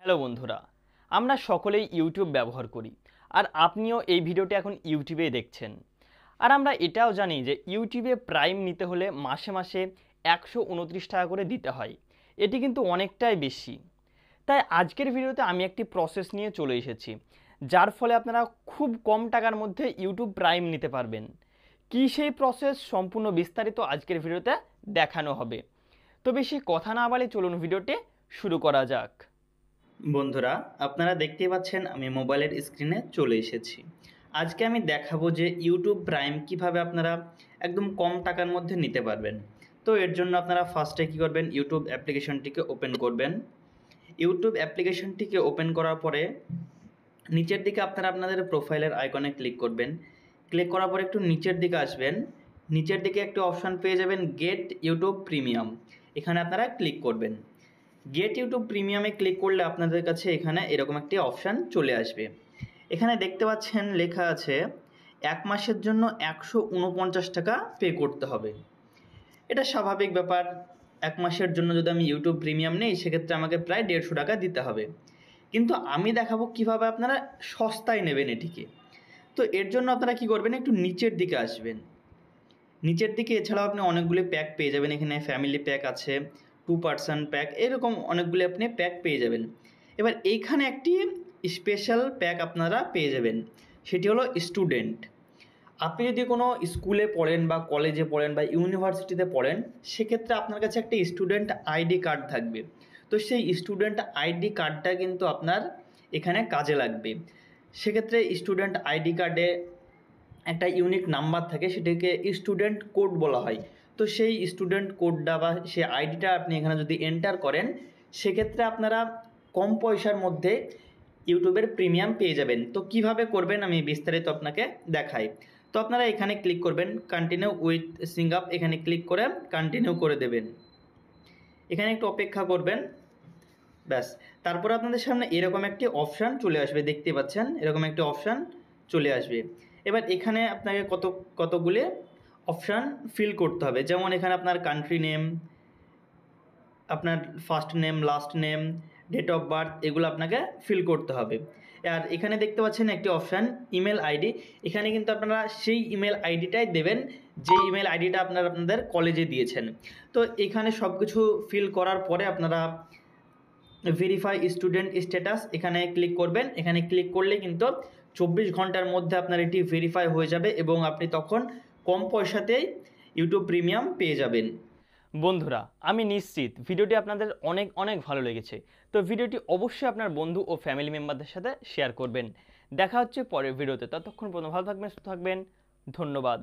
Hello বন্ধুরা, আমরা সকলেই ইউটিউব ব্যবহার করি। আর আপনিও এই ভিডিওটি এখন ইউটিউবে দেখছেন। আর আমরা এটাও জানি যে ইউটিউবে প্রাইম নিতে হলে মাসে মাসে 129 টাকা করে দিতে হয়। এটি কিন্তু অনেকটাই বেশি। তাই আজকের ভিডিওতে আমি একটি প্রসেস নিয়ে চলে এসেছি, যার ফলে আপনারা খুব কম টাকার মধ্যে ইউটিউব প্রাইম নিতে পারবেন। কী সেই প্রসেস সম্পূর্ণ বিস্তারিত আজকের ভিডিওতে দেখানো হবে। তো বেশি কথা না বলে চলুন ভিডিওটি শুরু করা যাক। বন্ধুরা, আপনারা দেখতেই পাচ্ছেন আমি মোবাইলের স্ক্রিনে চলে এসেছি। আজকে আমি দেখাবো যে ইউটিউব প্রাইম কিভাবে আপনারা একদম কম টাকার মধ্যে নিতে পারবেন। তো এর জন্য আপনারা ফার্স্টে কী করবেন, ইউটিউব অ্যাপ্লিকেশনটিকে ওপেন করবেন। ইউটিউব অ্যাপ্লিকেশনটিকে ওপেন করার পরে নিচের দিকে আপনারা আপনাদের প্রোফাইলের আইকনে ক্লিক করবেন। ক্লিক করার পরে একটু নিচের দিকে আসবেন। নিচের দিকে একটি অপশান পেয়ে যাবেন গেট ইউটিউব প্রিমিয়াম। এখানে আপনারা ক্লিক করবেন। গেট ইউটিউব প্রিমিয়ামে ক্লিক করলে আপনাদের কাছে এখানে এরকম একটি অপশান চলে আসবে। এখানে দেখতে পাচ্ছেন লেখা আছে 1 মাসের জন্য 149 টাকা পে করতে হবে। এটা স্বাভাবিক ব্যাপার। 1 মাসের জন্য যদি আমি ইউটিউব প্রিমিয়াম নেই সেক্ষেত্রে আমাকে প্রায় 150 টাকা দিতে হবে। কিন্তু আমি দেখাবো কিভাবে আপনারা সস্তায় নেবেন এটিকে। তো এর জন্য আপনারা কি করবেন, একটু নিচের দিকে আসবেন। নিচের দিকে এছাড়াও আপনি অনেকগুলি প্যাক পেয়ে যাবেন। এখানে ফ্যামিলি প্যাক আছে, 2 পার্সন প্যাক, এরকম অনেকগুলি আপনি প্যাক পেয়ে যাবেন। এবার এইখানে একটি স্পেশাল প্যাক আপনারা পেয়ে যাবেন, সেটি হলো স্টুডেন্ট। আপনি যদি কোনো স্কুলে পড়েন বা কলেজে পড়েন বা ইউনিভার্সিটিতে পড়েন, সেক্ষেত্রে আপনার কাছে একটা স্টুডেন্ট আইডি কার্ড থাকবে। তো সেই স্টুডেন্ট আইডি কার্ডটা কিন্তু আপনার এখানে কাজে লাগবে। সেক্ষেত্রে স্টুডেন্ট আইডি কার্ডে একটা ইউনিক নাম্বার থাকে, সেটাকে স্টুডেন্ট কোড বলা হয়। তো সেই স্টুডেন্ট কোডটা বা সেই আইডিটা আপনি এখানে যদি এন্টার করেন, সেক্ষেত্রে আপনারা কম পয়সার মধ্যে ইউটিউবের প্রিমিয়াম পেয়ে যাবেন। তো কিভাবে করবেন আমি বিস্তারিত আপনাকে দেখাই। তো আপনারা এখানে ক্লিক করবেন, কন্টিনিউ উইথ সিং আপ, এখানে ক্লিক করে কন্টিনিউ করে দেবেন। এখানে একটু অপেক্ষা করবেন, ব্যাস। তারপর আপনাদের সামনে এরকম একটি অপশান চলে আসবে, দেখতে পাচ্ছেন এরকম একটি অপশান চলে আসবে। এবার এখানে আপনাকে কতগুলি অপশান ফিল করতে হবে। যেমন এখানে আপনার কান্ট্রি নেম, আপনার first name, last name, date of birth, এগুলো আপনাকে ফিল করতে হবে। আর এখানে দেখতে পাচ্ছেন একটি অপশান ইমেল আইডি। এখানে কিন্তু আপনারা সেই ইমেল আইডিটাই দেবেন যে ইমেল আইডিটা আপনাদের কলেজে দিয়েছেন। তো এখানে সব কিছু ফিল করার পরে আপনারা ভেরিফাই স্টুডেন্ট স্ট্যাটাস এখানে ক্লিক করবেন। এখানে ক্লিক করলে কিন্তু 24 ঘন্টার মধ্যে আপনার এটি ভেরিফাই হয়ে যাবে এবং আপনি তখন কম পয়সাতেই ইউটিউব প্রিমিয়াম পেয়ে যাবেন। বন্ধুরা, আমি নিশ্চিত ভিডিওটি আপনাদের অনেক অনেক ভালো লেগেছে। তো ভিডিওটি অবশ্যই আপনার বন্ধু ও ফ্যামিলি মেম্বারদের সাথে শেয়ার করবেন। দেখা হচ্ছে পরের ভিডিওতে। ততক্ষণ পর্যন্ত ভালো থাকবেন, সুস্থ থাকবেন। ধন্যবাদ।